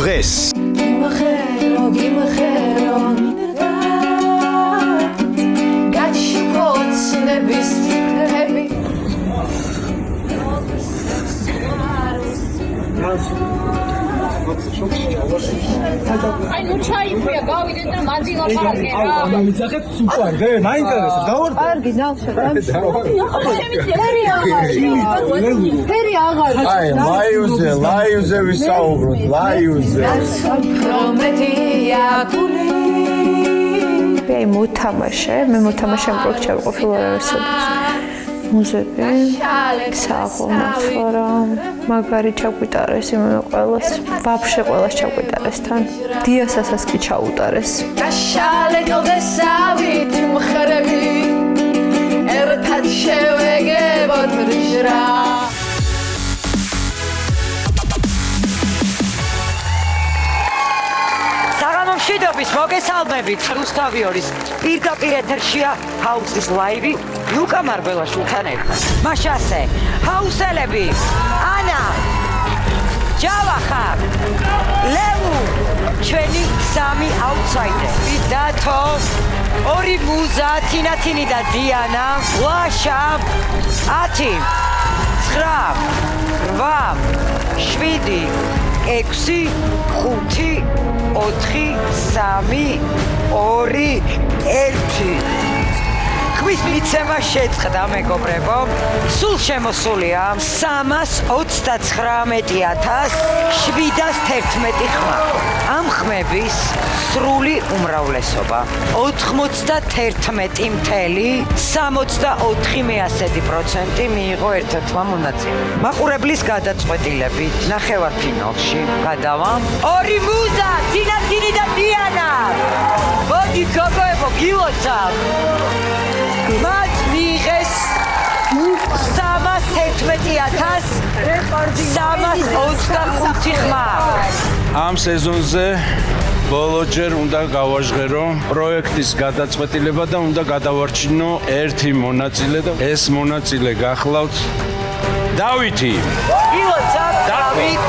დღეს აი ნუ ჩაიფრია გავიდეთ და მანძი ლაპარაკე რა. ამა მიცახეთ სუპარ და მაინტერესებს დავარ. კარგი დავშვა. ფერი აღარ. აი ლაიუზე ვისაუბროთ, ლაიუზე. მე მოთამაშე პროექტში ყოფილა ვერსადაც. მუზები, საღამოთვარა, მაგარი ჩაგვიტარეს იმენ ყველას, ვაფშე ყველას ჩაგვიტარეს თან. დიასასაც კი ჩაუტარეს. გაშალეკოდესავით მხრები, ერთად შევეგებოთ რჟრა. მშვიდობის მოგესალმებით რუსთავი 2-ის პირდაპირ ეთერშია ჰაუსის ლაივი ლუკა მარბელაშვილთან ერთად. მაშასე ჰაუსელები ანა ჯავახა ლევუ ჩვენი 3 აუთსაიდერი დათო 2 მუზა თინათინი და დიანა ლაშა 10 9 8 7 6 5 4 3 2 1 ხმის მიცემა შეწყდა მეგობრებო სულ შემოსულია 339,711 ხმა ამ ხმების სრული უმრავლესობა 91.64% მიიღო ერთ-ერთმა მონაწილემ მაყურებლის გადაწყვეტილებით ნახევარფინალში გადავა 2 მუზა თინათინი და დიანა მოდი გოგოებო გილოცავ მათ მიიღეს 311,325 ხმა. ამ სეზონზე ბოლოჯერ უნდა გავაჟღერო პროექტის გადაწყვეტილება და უნდა გადავარჩინო ერთი მონაწილე და ეს მონაწილე გახლავთ დავითი. გილოცავ დავით.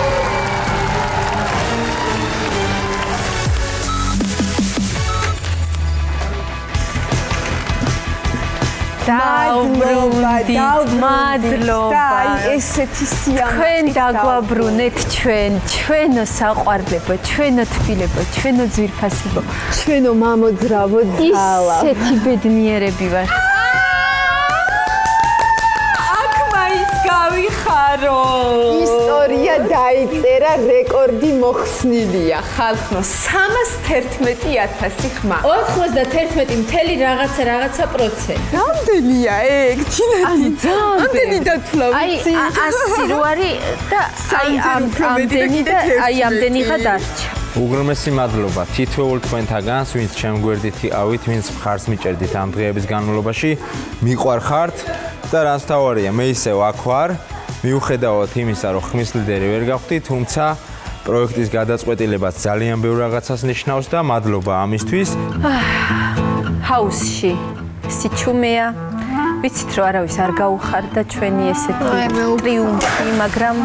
მადლობა ესეთი სიამოვნებით თქვენ დაგვაბრუნეთ ჩვენო საყვარლებო ჩვენო თბილებო ჩვენო ძვირფასებო ჩვენო მამოძრავო ძალა ისეთი ბედნიერები ვარ აქ მაინც გავიხარო ისტორია დაიწერა რეკორდი მოხსნილია ხალხო 311,000 ხმა 91 პროცენტი რამდენია ეგ ჩინეთი ამდენი დათვლა ვიცი აი 100 რო არის და აი ამდენი ხა დარჩა უგრმესი მადლობა თითოეულ თქვენთაგანს ვინც ჩემ გვერდით იყავით ვინც მხარს მიჭერდით ამ დღეების განმავლობაში მიყვარხართ და რაც თავარია მე ისევ აქ ვარ მიუხედავად იმისა რომ ხმის ლიდერი ვერ გავხდი თუმცა პროექტის გადაწყვეტილებაც ძალიან ბევრ რაღაცას ნიშნავს და მადლობა ამისთვის ჰაუსში სიჩუმეა ვიცით რომ არავის არ გაუხარდა ჩვენი ესეთი ტრიუმფი მაგრამ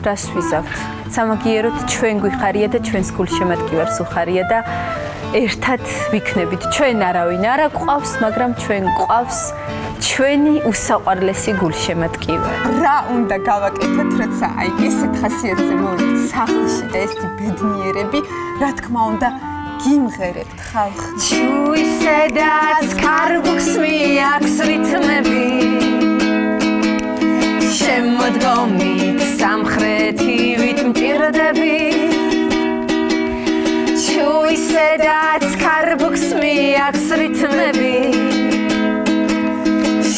რას ვიზავთ სამაგიეროდ ჩვენ გვიხარია და ჩვენს გულშემატკივარს უხარია და ერთად ვიქნებით ჩვენ არავინ არ გვყავს მაგრამ ჩვენ გვყავს ჩვენი უსაყვარლესი გულშემატკივარი რა უნდა გავაკეთოთ როცა აი ესეთ ხასიათზე მოვიდეთ სახლში და ესეთი ბედნიერები რა თქმა უნდა გიმღერებთ ხალხ ჩუისედაც კარგუქს მიაქვს რითმები შემოდგომით სამხრეთივით მჭირდები ჩუისედაც კარგუქს მიაქვს რითმები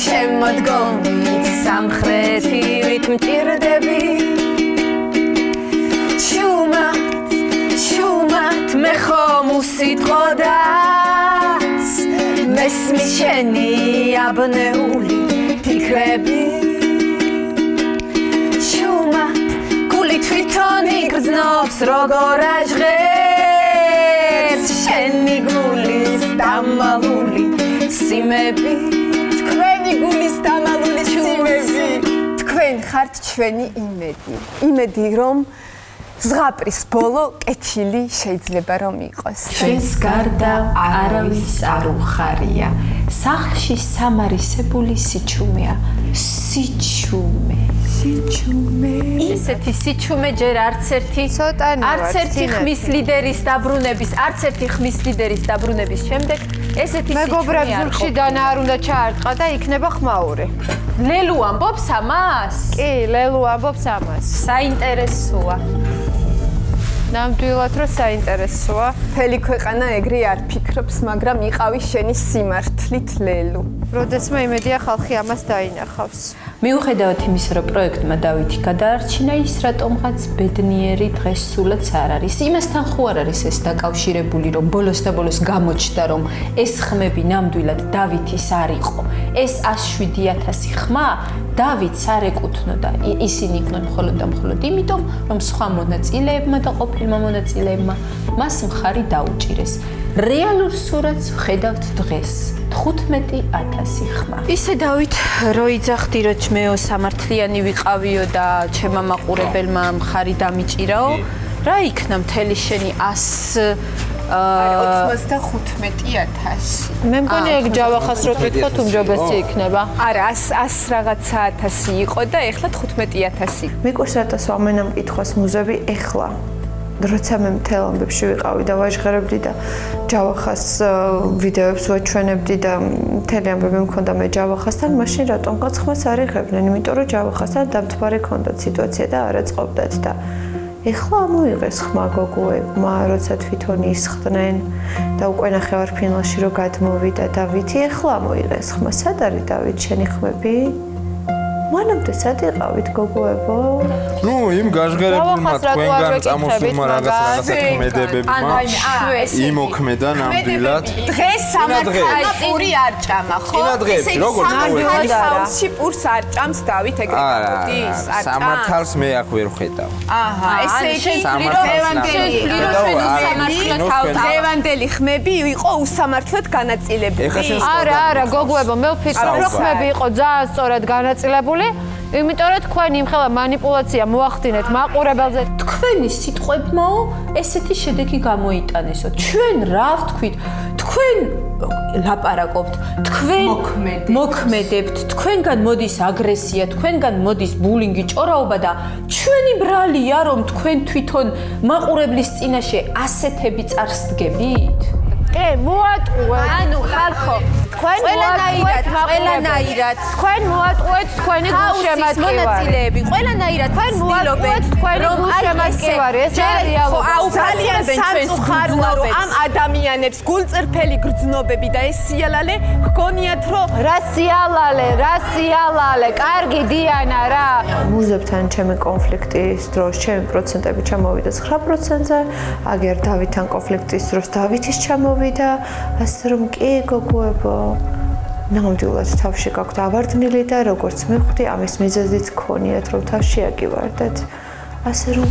შემოდგომით სამხრეთივით მჭირდები ჩუმად მე ხომ უსიტყოდაც მესმის შენი აბნეული ფიქრები ჩუმად გული თვითონ იგრძნობს როგორ აჟღერს შენი გულის დამალული სიმები თქვენი გულის დამალული სიმები თქვენ ხართ ჩვენი იმედი რომ ზღაპრის ბოლო კეთილი შეიძლება რომ იყოს. ჩვენს გარდა არავის არ უხარია. სახლში სამარისებული სიჩუმეა. სიჩუმე. ესეთი სიჩუმე ჯერ არც ერთი ხმის ლიდერის დაბრუნების შემდეგ ესეთი სიჩუმე მეგობრებს ზურგში დანა არ უნდა ჩაარტყა და იქნება ხმაური. ლელუ ამბობს ამას? კი, ლელუ ამბობს ამას. საინტერესოა. ნამდვილად რომ საინტერესოა. მთელი ქვეყანა ეგრე არ ფიქრობს, მაგრამ იყავი შენი სიმართლით ლელუ. როდესმე იმედია ხალხი ამას დაინახავს. მიუხედავად იმისა, რომ პროექტმა დავითი გადაარჩინა, ის რატომღაც ბედნიერი დღეს სულაც არ არის. იმასთან ხო არ არის ეს დაკავშირებული, რომ ბოლოს და ბოლოს გამოჩნდა, რომ ეს ხმები ნამდვილად დავითის არ იყო. ეს 107,000 ხმა დავითს არ ეკუთვნოდა. ისინი იყვნენ მხოლოდ და მხოლოდ იმიტომ, რომ სხვა მონაწილეებმა და ყოფილმა მონაწილეებმა მას მხარი დაუჭირეს. რეალურ სურათს ვხედავთ დღეს 15,000 ხმა. ისე დავით რო იძახდი რომ მეო სამართლიანი ვიყავიო და ჩემმა მაყურებელმა მხარი დამიჭირაო, რა იქნა მთელი შენი 95,000. მე მგონი ეგ ჯავახას რო გითხოთ უმჯობესი იქნება. არა, 100 რაღაცა 1000 იყო და ეხლა 15,000. მიყვარს რატოს ვამენამ კითხვას მუზები ეხლა. როცა მე მთელ ამბებში ვიყავი და ვაჟღერებდი და ჯავახას ვიდეოებს ვაჩვენებდი და მთელი ამბები მქონდა მე ჯავახასთან, მაშინ რატომღაც ხმას არ იღებდნენ, იმიტომ რომ ჯავახასთან დამთვარე ქონდათ სიტუაცია და არ აწყობდათ და ეხლა ამოიღეს ხმა გოგოებმა, როცა თვითონ ისხდნენ და უკვე ნახევარ ფინალში რო გადმოვიდა დავითი, ეხლა ამოიღეს ხმა. სად არის დავით შენი ხმები? მანამდე სად იყავით გოგოებო? ნუ იმ გაჟღერებულმა თქვენგან წამოსულმა რაღაცა ქმედებებმა იმოქმედა ნამდვილად. დღეს სამართალს პური არ ჭამა, ხო? ისე როგორც ხალხში პურს არ ჭამს დავით ეგრე გამოდის? სამართალს მე აქ ვერ ხედავ. აჰა, ესე იგი დღევანდელი ხმები იყო უსამართლოდ განაწილებული. არა, გოგოებო, მე ვფიქრობ, რომ ხმები იყო ძალიან სწორად განაწილებული. იმიტომ რომ თქვენ იმხელა манипуляცია მოახდინეთ მაყურებელზე. თქვენი სიტყვებმაო ესეთი შედეგი გამოიტანესო. ჩვენ რა ვთქვით? თქვენ ლაპარაკობთ, თქვენ მოქმედებთ, თქვენგან მოდის აგრესია, თქვენგან მოდის ბულინგი, ჭორაობა და ჩვენი ბრალია რომ თქვენ თვითონ მაყურებლის წინაშე ასეთები წარსდგებით? კი, მოატყუეთ. ანუ ხალხო, ყველანაირად თქვენ მოატყუეთ თქვენი მონაწილეები, ყველანაირად თქვენ მოატყუეთ თქვენი გულშემატკივარი. ეს რეალობა. ძალიან სამწუხაროა რომ ამ ადამიანებს გულწრფელი გრძნობები და ეს სიალალე ჰგონიათ რომ რა სიალალე, კარგი დიანა რა. მუზებთან ჩემი კონფლიქტის დროს ჩემი პროცენტები ჩამოვიდა 9%-ზე, აგერ დავითთან კონფლიქტის დროს დავითის ჩამოვიდა, ასე რომ კი გოგოებო ნამდვილად თავში გაქვთ ავარდნილი და როგორც მივხვდი ამის მიზეზიც გქონიათ რომ თავში აგივარდეთ. ასე რომ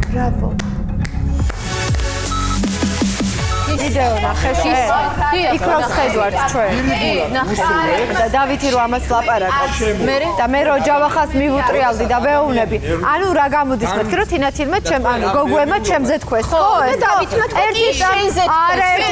ბრავო. ვიდეო ნახეში იქ რო ხედავთ ჩვენ. და დავითი რო ამას ლაპარაკობს. და მე რო ჯავახას მივუტრიალდი და ვეუბნები. ანუ რა გამოდის მეთქი რომ თინათილმა ჩემ ანუ გოგოებმა ჩემზე თქვეს. ხო, და დავითმა ერთი შენზე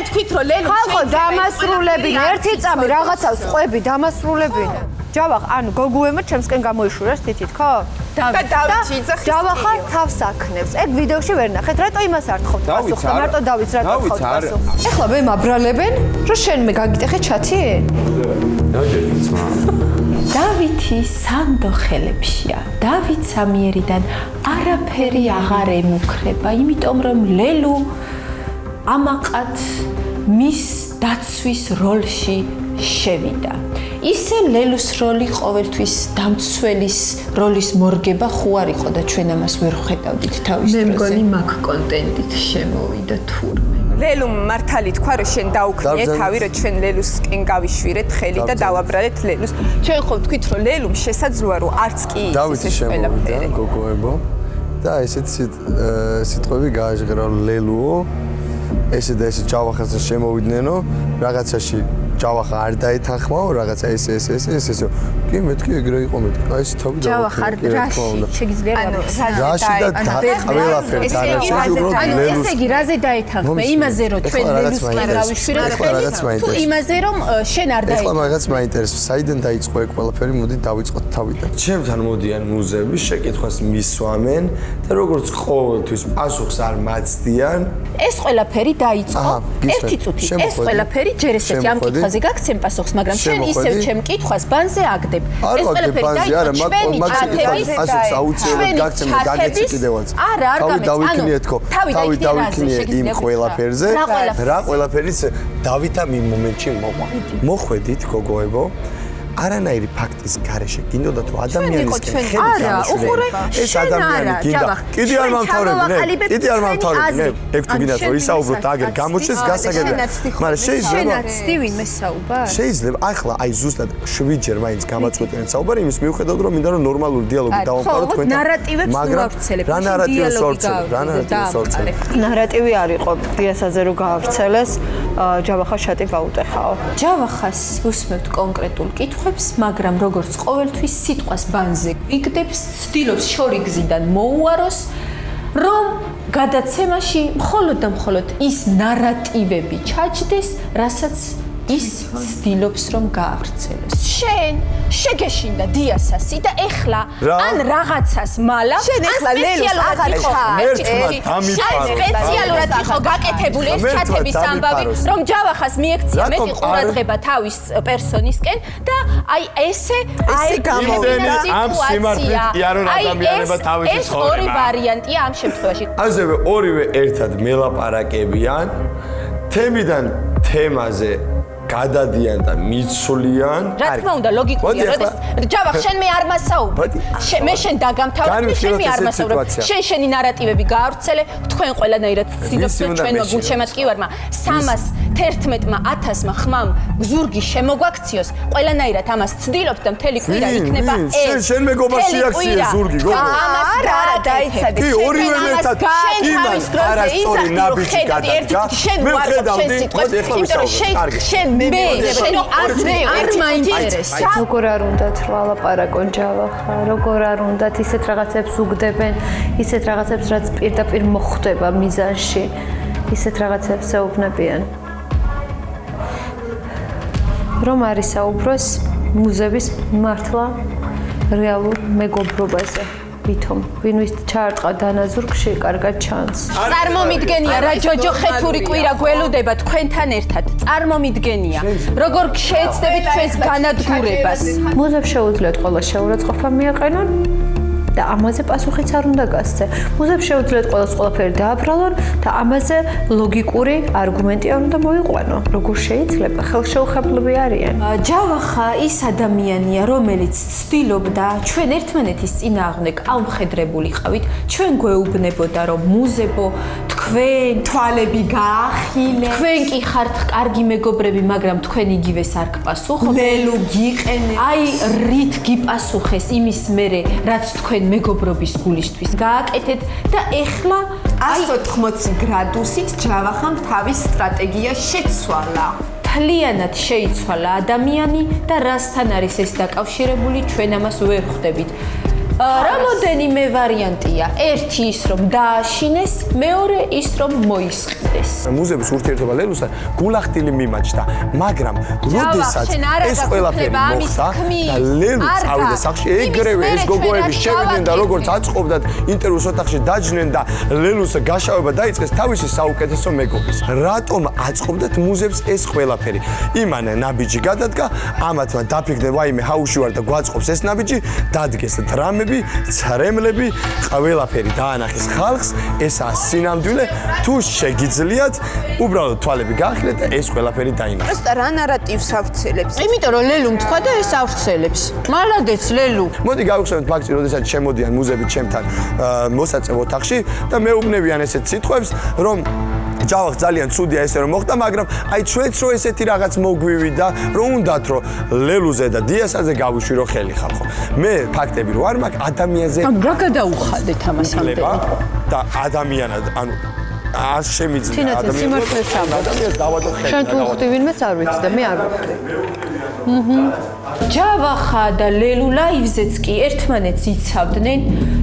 თქვით რომ ლელუ ხალხო დამასრულებინ ერთი წამი რაღაცას ყვები დამასრულებინ. ჯავახ, ანუ გოგოებმა ჩემსკენ გამოიშურეს თითით, ხო? და დავითი იძახის. ჯავახა თავს აქნებს. ეგ ვიდეოში ვერ ნახეთ, რატო იმას არ თხოვთ პასუხს? მარტო დავითს რატო თხოვთ პასუხს? ეხლა მე მაბრალებენ, რომ შენ მე გაგიტეხე ჩათი? დავითი სანდო ხელებშია. დავით სამიერიდან არაფერი აღარ ემუქრება, იმიტომ რომ ლელუ ამაყად მის დაცვის როლში შევიდა. ისე ლელუს როლი ყოველთვის დამცველის როლის მორგება ხო არ იყო და ჩვენ ამას ვერ ხედავდით თავის დროზე. მე მგონი მაგ კონტენტით შემოვიდა თურმე. ლელუმ მართალი თქვა რომ შენ დაუქნიე თავი რომ ჩვენ ლელუსკენ გავიშვირეთ ხელი და დავაბრალეთ ლელუს. ჩვენ ხო ვთქვით რომ ლელუმ შესაძლოა რომ არც კი ის ყველაფერი გოგოებო და ესეთ სიტყვები გააჟღერა ლელუო ესე და ესე ჯავახასთან შემოვიდნენ რაღაცაში ჯავახა არ დაეთანხმაო რაღაცა ეს კი, მეთქი ეგრე იყო მეთქი. აი ეს თავი ჯავახარ რაში შეგიძლია რაში და ყველაფერი დანარჩენი უბრალოდ ლელუს. ესე იგი რაზე დაეთანხმე? იმაზე რომ ჩვენ ლელუს გავიშვირეთ თუ იმაზე რომ შენ არ დაეთანხმე? ეხლა მაგაც მაინტერესებს, საიდან დაიწყო ეგ ყველაფერი, მოდი დავიწყოთ თავიდან. ჩემთან მოდიან მუზები, შეკითხვას მისვამენ და როგორც ყოველთვის პასუხს არ მაცდიან. ეს ყველაფერი დაიწყო ერთი წუთი. ეს ყველაფერი ჯერ ესეთი ამ კითხვაზე გაგცემ პასუხს, მაგრამ შენ ისევ ჩემ კითხვას ბანზე აგდებ. ეს ყველაფერი დაიწყო ჩვენი ჩათების პასუხს აუცილებლად გაგცემ და გაგეცი კიდევაც. არა, არ გამეც. დავიქნიე თქო. თავი დავიქნიე იმ ყველაფერზე. რა ყველაფერიც დავითამ იმ მომენტში მოყვა. მოხვედით გოგოებო. არანაირი ფაქტის გარეშე გინდოდა თუ ადამიანისკენ ხედავთ ეს ადამიანი გინდა კიდე არ მომთავრებინე კიდე არ მომთავრებინე ეგ თუ გინდათ რომ ისაუბროთ აგერ გამოჩეს გასაგებია მაგრამ შეიძლება ცდივინმე საუბარ შეიძლება ახლა აი ზუსტად 7 ჯერ მაინც გამაწყვეტენ საუბარი იმის მიუხედავად რომ მინდა რომ ნორმალური დიალოგი დავამყაროთ თქვენთან ნარატივებს მოავრცელებ რა ნარატივს ვორცელებ ნარატივი არ იყო დიასაზე რომ გაავრცელეს ჯავახა შატი გაუტეხაო ჯავახას უსმევთ კონკრეტულ კითხვებს მაგრამ როგორც ყოველთვის სიტყვას ბანზე იგდებს ცდილობს შორიგზიდან მოუაროს რომ გადაცემაში მხოლოდ და მხოლოდ ის ნარატივები ჩაჯდეს რასაც ის ცდილობს რომ გაავრცელოს შენ შეგეშინდა დიასასი და ეხლა ან რაღაცას მალა შენ ეხლა ლელოს აღარ სპეციალურად იყო გაკეთებული ეს ჩათების ამბავი რომ ჯავახას მიექცია მეტი ყურადღება თავის პერსონისკენ და აი ესე გამოვიდა ამ სიმართლით იარონ ადამიანება თავის ცხოვრება ეს ორი ვარიანტია ამ შემთხვევაში ასევე ორივე ერთად მელაპარაკებიან თემიდან თემაზე გადადიან და მიცვლიან. რა თქმა უნდა, ლოგიკურია, როდეს ჯავახ შენ მე არ მასაუბრებ. მე შენ დაგამთავრდი, შენ მე არ მასაუბრებ. შენ შენი ნარატივები გაავრცელე, თქვენ ყველანაირად ცდილობთ ჩვენმა გულშემატკივარმა 311-მა 1000-მა ხმამ ზურგი შემოგვაქციოს, ყველანაირად ამას ცდილობთ და მთელი კვირა იქნება ეს. შენ მეგობარში აქციე ზურგი, გოგო. არა, დაიცადე. კი, ორივე ერთად იმას არასწორი ნაბიჯი გადადგა. მე ვხედავდი, მოდი ეხლა ვისაუბროთ. შენ მე არ მაინტერესებს როგორ არ უნდათ ვალაპარაკონ ჯავახა როგორ არ უნდათ ისეთ რაღაცებს უგდებენ ისეთ რაღაცებს რაც პირდაპირ მოხდება მიზანში ისეთ რაღაცებს ეუბნებიან რომ არის საუბროს მუზების მართლა რეალურ მეგობრობაზე ვითომ ვინვის ჩაარტყა დანაზურგში კარგად ჩანს წარმომიდგენია რა ჯოჯო ხეთური კვირა გველოდება თქვენთან ერთად წარმომიდგენია როგორ შეეცდებით ჩვენს განადგურებას მუზებს შეუძლიათ ყველა შეურაცხყოფა მიაყენონ და ამაზე პასუხიც არ უნდა გასცე. მუზებს შეუძლიათ ყველაფერი დააბრალონ და ამაზე ლოგიკური არგუმენტი არ უნდა მოიყვანო. როგორ შეიძლება? ხელშეუხებლები არიან. ჯავახა ის ადამიანია, რომელიც ცდილობდა ჩვენ ერთმანეთის წინააღმდეგ ამხედრებულიყავით, ჩვენ გვეუბნებოდა რომ მუზებო თქვენ თვალები გაახილეთ. თქვენ კი ხართ კარგი მეგობრები, მაგრამ თქვენ იგივეს არ გპასუხობთ. ლელუ გიყენე. აი რით გიპასუხეს იმის მერე, რაც თქვენ მეგობრობის გულისთვის გააკეთეთ და ეხლა 180 გრადუსით ჯავახამ თავის სტრატეგია შეცვალა. თლიანად შეიცვალა ადამიანი და რასთან არის ეს დაკავშირებული ჩვენ ამას ვერ ხვდებით. რამოდენიმე ვარიანტია. ერთი ის რომ დააშინეს, მეორე ის რომ მოისყიდეს. მუზების ურთიერთობა ლელუსთან გულახდილი მიმაჩნდა, მაგრამ როდესაც ეს ყველაფერი მოხდა და ლელუ წავიდა სახლში, ეგრევე ეს გოგოები შევიდნენ და როგორც აწყობდათ ინტერვიუს ოთახში დაჯდნენ და ლელუს გაშავება დაიწყეს თავისი საუკეთესო მეგობრის. რატომ აწყობდათ მუზებს ეს ყველაფერი? იმან ნაბიჯი გადადგა, ამათმა დაფიქრდნენ, ვაიმე ჰაუში ვარ და გვაწყობს ეს ნაბიჯი, დადგეს დრამები ცრემლები ყველაფერი დაანახეს ხალხს ესაა სინამდვილე თუ შეგიძლიათ უბრალოდ თვალები გაახილეთ და ეს ყველაფერი დაინახეთ რა ნარატივს ავრცელებს იმიტომ რომ ლელუმ თქვა და ეს ავრცელებს მალადეც ლელუ მოდი გავიხსენოთ ფაქტი როდესაც შემოდიან მუზები ჩემთან მოსაწევ ოთახში და მეუბნებიან ესეთ სიტყვებს რომ ჯავახ ძალიან ცუდია ესე რომ მოხდა, მაგრამ აი ჩვენც რო ესეთი რაღაც მოგვივიდა, რომ უნდათ რომ ლელუზე და დიასაზე გავიშვირო ხელი ხალხო. მე ფაქტები რო არ მაქვს, ადამიანზე რა გადაუხადეთ ამას ამდენი და ადამიანად, ანუ არ შემიძლია ადამიანს დავადო ხელი. შენ თუ ხდი ვინმეც არ ვიცი და მე არ ვხდი. ჯავახა და ლელუ ლაივზეც კი ერთმანეთს იცავდნენ.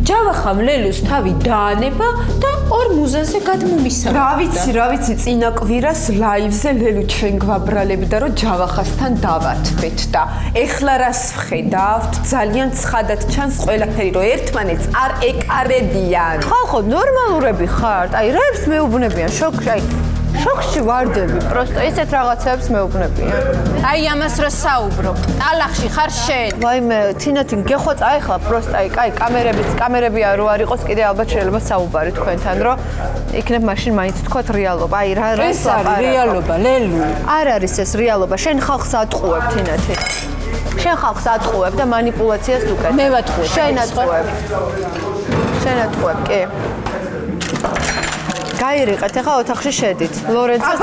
ჯავახამ ლელუს თავი დაანება და ორ მუზაზე გადმომისცა. რა ვიცი, წინა კვირას ლაივზე ლელუ ჩვენ გვაბრალებდა, რომ ჯავახასთან დავათვეთ და ეხლა რას ვხედავთ? ძალიან ცხადად ჩანს ყველაფერი, რომ ერთმანეთს არ ეკარებიან. ხალხო, ნორმალურები ხართ. აი, რებს მეუბნებიან შოქში, აი შოქში ვარდები, პროსტო ესეთ რაღაცებს მეუბნებიან. აი ამას რა საუბრობ? ტალახში ხარ შენ? ვაიმე, თინათი გეხოწა ეხლა პროსტო, აი, კაი, კამერები რო არ იყოს, კიდე ალბათ შეიძლება საუბარი თქვენთან, რომ იქნებ მაშინ მაინც თქვათ რეალობა. აი, რა ეს არის რეალობა, ლელუ. არ არის ეს რეალობა. შენ ხალხს ატყუებ, თინათი. შენ ხალხს ატყუებ და манипуляციას უკეთ. მე ვატყუებ. შენ ატყუებ. შენ ატყუებ, კი. გაირიყეთ, ახლა ოთახში შედით. ლორენცოს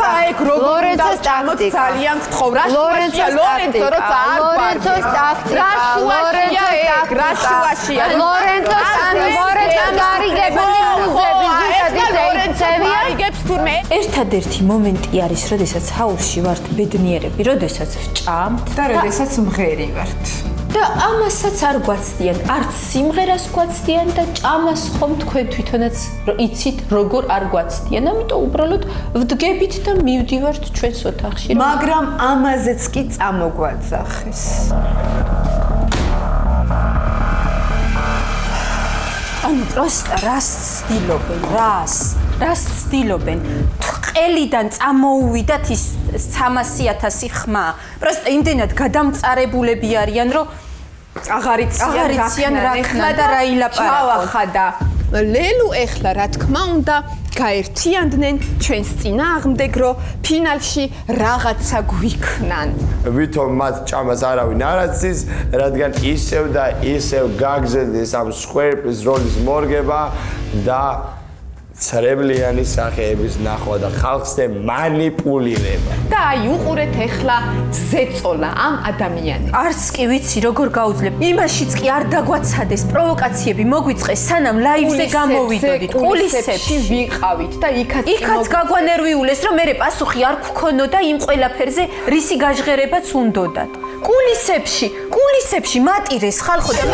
ტაქტიკა. ძალიან გთხოვ, რა შუაშია ლორენცო, როცა არ ლორენცოს ტაქტიკა. რა შუაშია? ლორენცოს გარიგებელი უზები ზუსტად აიგებს თურმე? ერთადერთი მომენტი არის, როდესაც ჰაუსში ვართ ბედნიერები, როდესაც ვჭამთ და როდესაც მღერი ვართ. და ამასაც არ გვაცდიან, არც სიმღერას გვაცდიან და ჭამას ხომ თქვენ თვითონაც იცით როგორ არ გვაცდიან. ამიტომ უბრალოდ ვდგებით და მივდივართ ჩვენს ოთახში. მაგრამ ამაზეც კი წამოგვაძახეს. ანუ პროსტა რას ცდილობენ, რას ცდილობენ? ყელიდან წამოუვიდათ ის 300,000 ხმა. პროსტა იმდენად გადამწარებულები არიან, რომ აღარ იციან რა ხმა და რა ილაპარაკონ. ჩავახა და ლელუ ეხლა რა თქმა უნდა გაერთიანდნენ ჩვენს წინააღმდეგ, რომ ფინალში რაღაცა გვიქნან. ვითომ მათ ჭამას არავინ არ აცის, რადგან ისევ და ისევ გაგზელდეს ამ სხვერპლის როლის მორგება და ცრემლიანი სახეების ნახვა და ხალხს მანიპულირება. და აი უყურეთ ეხლა ზეწოლა ამ ადამიანებს. არც კი ვიცი როგორ გაუძლებ. იმაშიც კი არ დაგვაცადეს პროვოკაციები მოგვიწყეს სანამ ლაივზე გამოვიდოდით. კულისებში ვიყავით და იქაც გაგვანერვიულეს რომ მე პასუხი არ გქონოდა იმ ყველაფერზე რისი გაჟღერებაც უნდოდათ. კულისებში მატირეს ხალხო და მე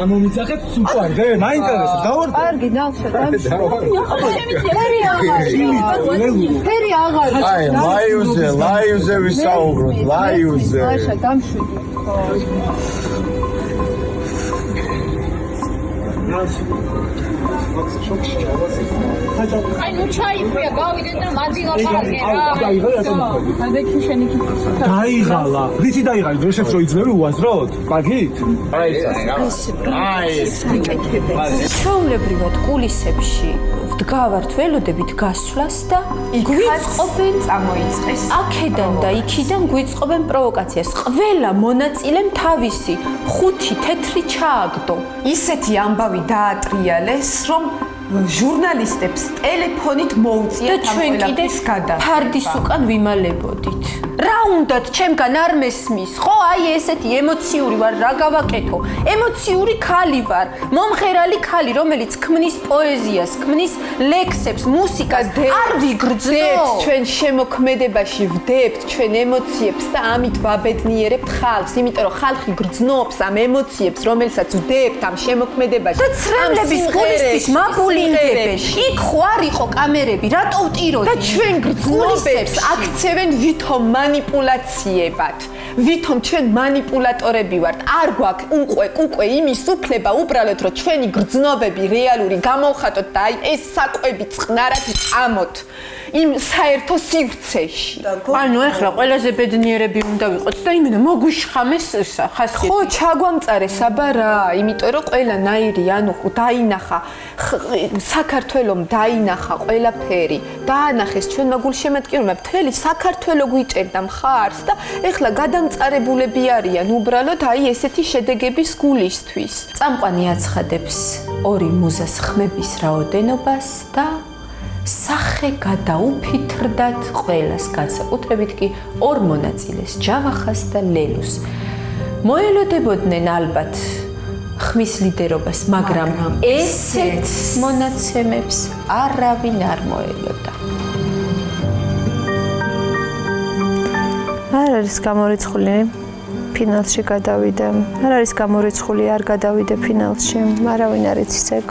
გამომიძახეთ სუპარდე, მაინტერესებს დავარ. კარგი, ნახე, ფერი აღარ. აი, ლაივზე ვისაუბროთ, ლაივზე. მაშა დამშვიდი. აი ნუ ჩაიფრია, გავიდეთ და მანძი ლაპარაკე რა. დაიღალა. ვიცი დაიღალი, დროშებს რო იძლევი უაზროდ? კარგით? ჩვეულებრივად კულისებში ვდგავართ ველოდებით გასვლას და გვიწყობენ წამოიწყეს. აქედან და იქიდან გვიწყობენ პროვოკაციას. ყველა მონაწილემ თავისი ხუთი თეთრი ჩააგდო. ისეთი ამბავი დაატრიალეს, რომ ჟურნალისტებს ტელეფონით მოუწიათ ამ ყველაფრის გადასვლა. ფარდის უკან ვიმალებოდით. რა უნდათ ჩემგან არ მესმის? ხო, აი ესეთი ემოციური ვარ, რა გავაკეთო? ემოციური ქალი ვარ, მომღერალი ქალი, რომელიც ქმნის პოეზიას, ქმნის ლექსებს, მუსიკას, არ ვიგრძნობ. ჩვენ შემოქმედებაში ვდებთ ჩვენ ემოციებს და ამით ვაბედნიერებთ ხალხს, იმიტომ რომ ხალხი გრძნობს ამ ემოციებს, რომელსაც ვდებთ ამ შემოქმედებაში. და ცრემლების გულისთვის მაბულინდებენ. იქ ხო არ იყო კამერები, რატო ვტიროდი? და ჩვენ გრძნობებს აქცევენ ვითომ манипуляციებად. ვითომ ჩვენ манипуляტორები ვართ. არ გვაქვს უკვე იმის უფლება უბრალოდ რომ ჩვენი გრძნობები რეალური გამოვხატოთ და აი ეს საკვები წყნარად წამოთ იმ საერთო სივრცეში. ანუ ეხლა ყველაზე ბედნიერები უნდა ვიყოთ და იმენა მოგვიშხამეს ხასიათი. ხო, ჩაგვამწარეს აბა რა, იმიტომ რომ ყველანაირი ანუ დაინახა საქართველომ დაინახა ყველაფერი. დაანახეს ჩვენმა გულშემატკივრებმა მთელი საქართველო გვიჭერდა მხარს და ეხლა გადამწარებულები არიან უბრალოდ აი ესეთი შედეგების გულისთვის. წამყვანი აცხადებს ორი მუზას ხმების რაოდენობას და სახე გადაუფითრდათ ყველას, განსაკუთრებით კი ორ მონაწილეს, ჯავახას და ლელუს. მოელოდებოდნენ ალბათ ხმის ლიდერობას, მაგრამ ესეთ მონაცემებს არავინ არ მოელოდა. არ არის გამორიცხული ფინალში გადავიდე. არ არის გამორიცხული არ გადავიდე ფინალში. არავინ არ იცის ეგ.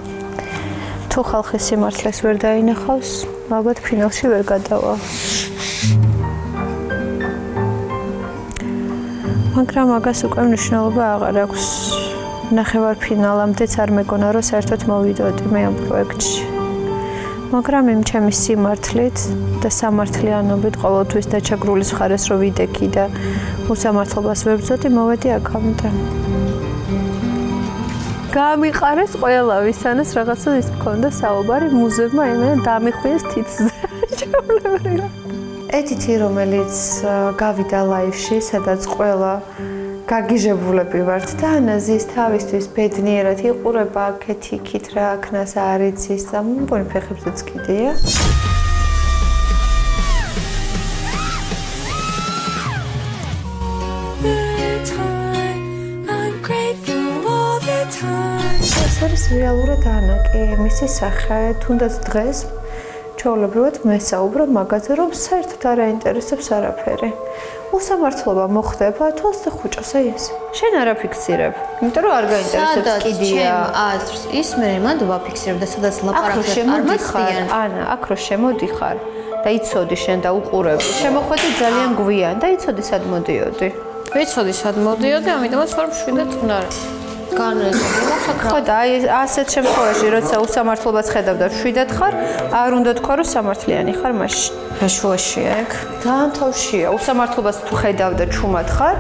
თუ ხალხი სიმართლეს ვერ დაინახავს, ალბათ ფინალში ვერ გადავა. მაგრამ მაგას უკვე მნიშვნელობა აღარ აქვს. ნახევარფინალამდეც არ მეგონა რომ საერთოდ მოვიდოდი მე ამ პროექტში. მაგრამ იმ ჩემი სიმართლით და სამართლიანობით ყოველთვის დაჩაგრული მხარეს რო ვიდექი და უსამართლობას ვერ ვძოდი, მოვედი აქამდე. გამიყარეს ყველა ვისანაც რაღაცა ის მქონდა საუბარი მუზებმა იმენა დამიხვიეს თითზე. ედითი რომელიც გავიდა ლაივში, სადაც ყველა გაგიჟებულები ვართ და ანაზის თავისთვის ბედნიერად იყურება აქეთ-იქით რა აქნას არ იცის და მგონი ფეხებზეც კიდეა. ეს არის რეალურად ანაკი, მისი სახე, თუნდაც დღეს ჩვეულებრივად მესაუბრა მაგაზე, რომ საერთოდ არ აინტერესებს არაფერი. უსამართლობა მოხდება თვალს და ხუჭას აი ეს. შენ არ აფიქსირებ, იმიტომ რომ არ გაინტერესებს კიდია. აზრს ის მე მანდ ვაფიქსირებ და სადაც ლაპარაკობს არ მაცდიან. ანა, აქ რო შემოდიხარ და იცოდი შენ და უყურები. შემოხვედი ძალიან გვიან და იცოდი სად მოდიოდი. ვიცოდი სად მოდიოდი, ამიტომაც ვარ მშვიდად წყნარ. ხო და აი ასეთ შემთხვევაში, როცა უსამართლობას ხედავ და მშვიდად ხარ, არ უნდა თქვა რომ სამართლიანი ხარ მაშინ. შუაშია ეგ. ძალიან თავშია. უსამართლობას თუ ხედავ და ჩუმად ხარ,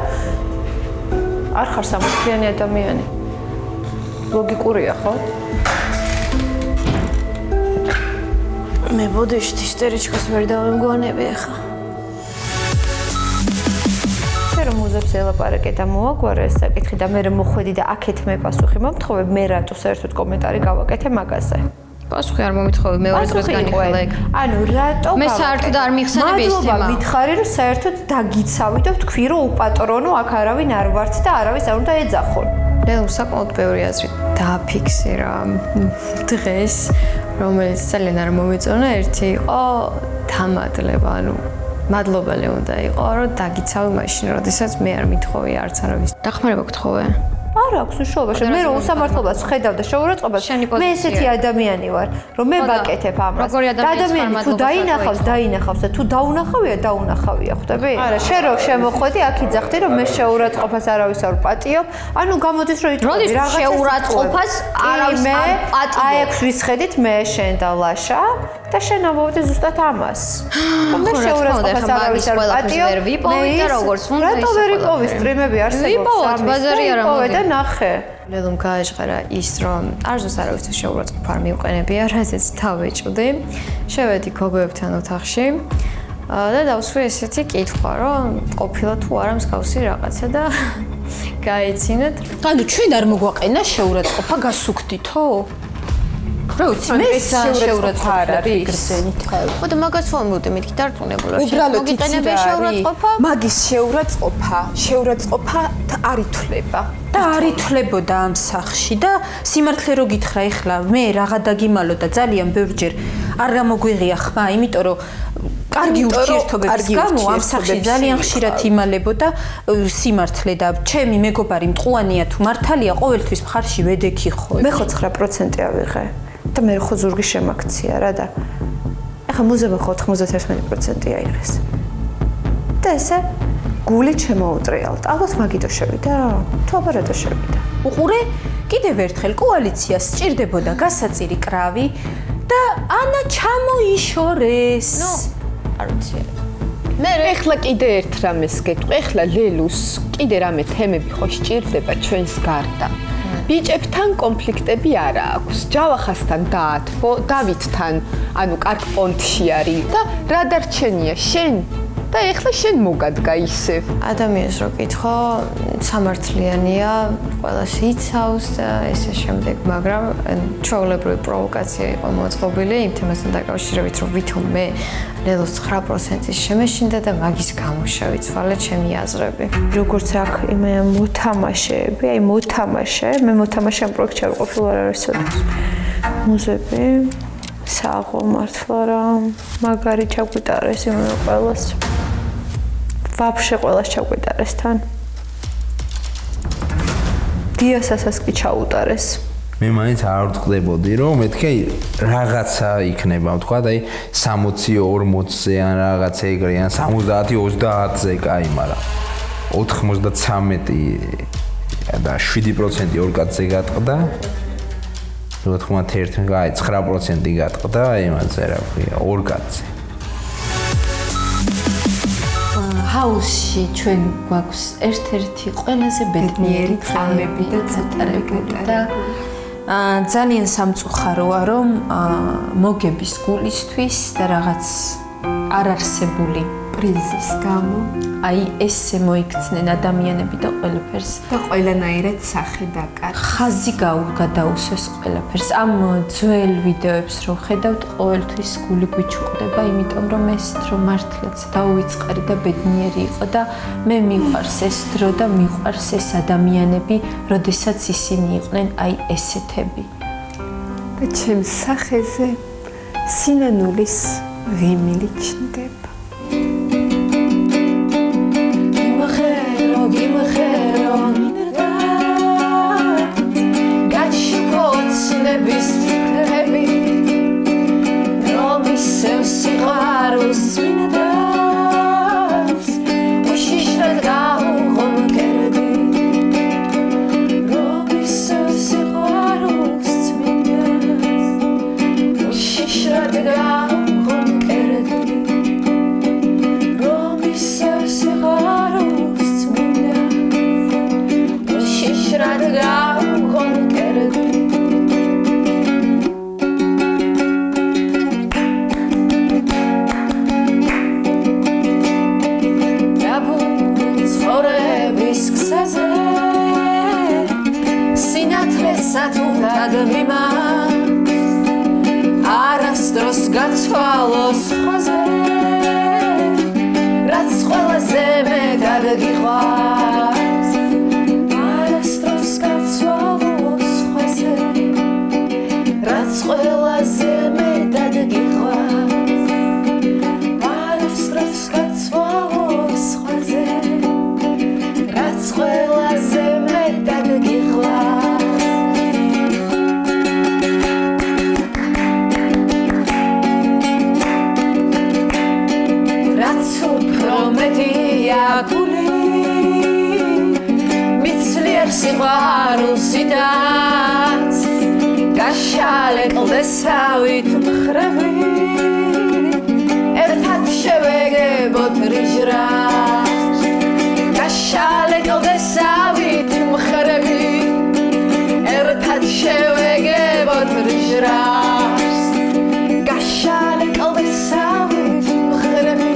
არ ხარ სამართლიანი ადამიანი. ლოგიკურია, ხო? მე ბოდიში ისტორიჩკას ვერ დავემგვანები ახლა. რომ მუზებს ელაპარაკე და მოაგვარე ეს საკითხი და მე მოხვედი და აქეთ მე პასუხი მომთხოვე, მე რატო საერთოდ კომენტარი გავაკეთე მაგაზე. პასუხი არ მომითხოვე, მეორე დღეს განიხილა ეგ. ანუ რატო მე საერთოდ არ მიხსენები ეს თემა. მადლობა მითხარი რომ საერთოდ დაგიცავი და ვთქვი რომ უპატრონო აქ არავინ არ ვართ და არავის არ უნდა ეძახონ. რეალურად საკმაოდ ბევრი აზრი დააფიქსირა დღეს, რომელიც ძალიან არ მომეწონა, ერთი იყო თამადლება, ანუ მადლობელი უნდა იყო, რომ დაგიცავი მაშინ, როდესაც მე არ მithოვი არც არავის. დახმარება გთხოვე? არ აქვს უშუალოდ. მე რომ უსამართლობას ხედავ და შეურაცხყოფას, მე ესეთი ადამიანი ვარ, რომ მე ვაკეთებ ამას. და ადამიანი თუ დაინახავს და თუ დაუნახავია, დაუნახავია, ხვდები? არა, შენ რომ შემოხვედი, აქ იძახდი, რომ მე შეურაცხყოფას არავის არ ვპატიობ. ანუ გამოდის რომ იტყვი რაღაცა შეურაცხყოფას არავის არ პატიობ. აი აქ ვისხედით მე შენ და ლაშა. და შენ ამბობდი ზუსტად ამას. მე შეურაცხყოფას არავის არ პატიობ. ვერ ვიპოვე და როგორც უნდა რატო ვერ იპოვი სტრიმები არსებობს? ვიპოვოთ, ბაზარი არ ამოვე და ნახე. ლელუმ გაეჟღერა ის რომ არ ზუსტ არავისთვის შეურაცხყოფა არ მივყენებია, რაზეც თავეჭვდი. შევედი გოგოებთან ოთახში და დავსვი ესეთი კითხვა, რომ ყოფილა თუ არა მსგავსი რაღაცა და გაეცინეთ. ანუ ჩვენ არ მოგვაყენა შეურაცხყოფა გასუქდითო? რა ვიცი, მე შეურაცხყოფა არ არის გრძენით. ხო და მაგას ვამბობდი მეთქი დარწმუნებულა. უბრალოდ მოგიყენებია შეურაცხყოფა? მაგის შეურაცხყოფა არ ითვლება. და არ ითვლებოდა ამ სახში და სიმართლე რო გითხრა ეხლა მე რაღა დაგიმალო და ძალიან ბევრჯერ არ გამოგვიღია ხმა, იმიტომ რომ კარგი ურთიერთობების გამო ამ სახში ძალიან ხშირად იმალებოდა სიმართლე და ჩემი მეგობარი მტყუანია თუ მართალია ყოველთვის მხარში ვედექი ხო. მე ხო 9% ავიღე და მე ხო ზურგი შემაქცია რა და ეხა მუზება ხო 91% აიღეს. და ესე გული შემოუტრიალდა. ალბათ მაგითო შევიდა? თუ აბა რატო შევიდა? უყურე, კიდევ ერთხელ კოალიციას სჭირდებოდა გასაწირი კრავი და ანა ჩამოიშორეს. არ ვიცი. მე ეხლა კიდე ერთ რამეს გეტყვი. ეხლა ლელუს კიდე რამე თემები ხო სჭირდება ჩვენს გარდა. ბიჭებთან კონფლიქტები არა აქვს. ჯავახასთან დაათბო, დავითთან, ანუ კარგ პონტში არის და რა დარჩენია შენ? და ეხლა შენ მოგადგა ისევ. ადამიანს რო კითხო, სამართლიანია, ყველას იცავს და ესე შემდეგ, მაგრამ ჩვეულებრივი პროვოკაცია იყო მოწყობილი იმ თემასთან დაკავშირებით, რომ ვითომ მე ლელოს 9%-ის შემეშინდა და მაგის გამო შევიცვალე ჩემი აზრები. როგორც აქ იმე მოთამაშეები, აი მოთამაშე, მე მოთამაშე ამ პროექტში არ ყოფილი არ არსებობს. მუზები, საღო მართლა რა, მაგარი ჩაგვიტარეს იმ ყველას. ვაფშე ყველას ჩაგვეტარეს თან. დიასასაც კი ჩაუტარეს. მე მაინც არ ვწყდებოდი რომ მეთქე რაღაცა იქნება თქვა და 60-40-ზე ან რაღაცა ეგრე ან 70-30-ზე კაი მაგრამ 93 და 7% ორ კაცზე გატყდა 91 კაი 9% გატყდა იმაზე რა ქვია ორ კაცზე ჰაუსში ჩვენ გვაქვს ერთ-ერთი ყველაზე ბედნიერი წამები და წატარებული და ძალიან სამწუხაროა რომ მოგების გულისთვის და რაღაც არარსებული პრიზის გამო აი ესე მოიქცნენ ადამიანები და ყველაფერს და ყველანაირად სახე დაკარგა. ხაზი გადაუსვეს ყველაფერს. ამ ძველ ვიდეოებს რო ხედავთ, ყოველთვის გული გვიჩუყდება, იმიტომ რომ ეს დრო მართლაც დაუვიწყარი და ბედნიერი იყო და მე მიყვარს ეს დრო და მიყვარს ეს ადამიანები, როდესაც ისინი იყვნენ აი ესეთები. და ჩემს სახეზე სინანულის ღიმილი ჩნდება. გაცვალოს ხოზე რაც ყველაზე მეტად გიყვარს არასდროს გაცვალოს ხოზე რაც ყველაზე მეტად გიყვარს არასდროს გაცვალოს ხოზე რაც ყველაზე მეტად გიყვარს სიყვარულსიდანს გაშალეკლდესავით მხრები ერთად შევეგებოთ რიჟრას გაშალეკლდესავით მხრები ერთად შევეგებოთ რიჟრას გაშალეკლდესავით მხრები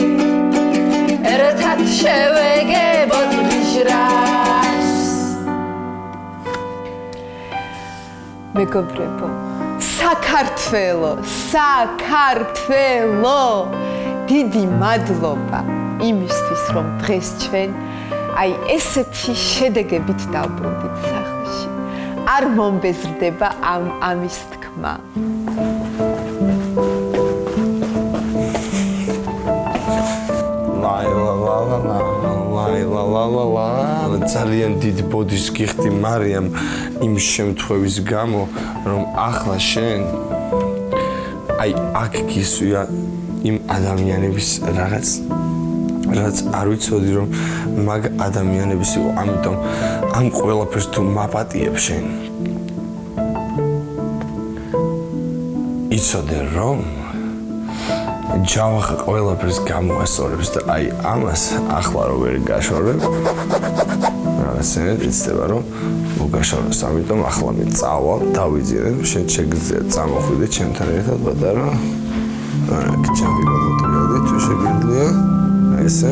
ერთად შევეგებოთ რიჟრას მეგობრებო, საქართველო, დიდი მადლობა იმისთვის, რომ დღეს ჩვენ აი ესეთი შედეგებით დავბრუნდით სახლში. არ მომბეზრდება ამის თქმა. ძალიან დიდ ბოდიშს გიხდი მარიამ იმ შემთხვევის გამო რომ ახლა შენ აი აქ გისვია იმ ადამიანების რაღაც არ ვიცოდი რომ მაგ ადამიანების იყო ამიტომ ამ ყველაფერს თუ მაპატიებ შენ იცოდე რომ ჯავახა ყველაფერს გამოასწორებს და აი ამას ახლა რო ვერ გაშორებ რაღაცნაირად იცდება რომ მოგაშოროს ამიტომ ახლა მე წავალ დავიძინებ შენ შეგიძლია წამოხვიდე ჩემთან ერთად პატარა არა ჩამიგავდეთ თუ შეგვიძლია ესე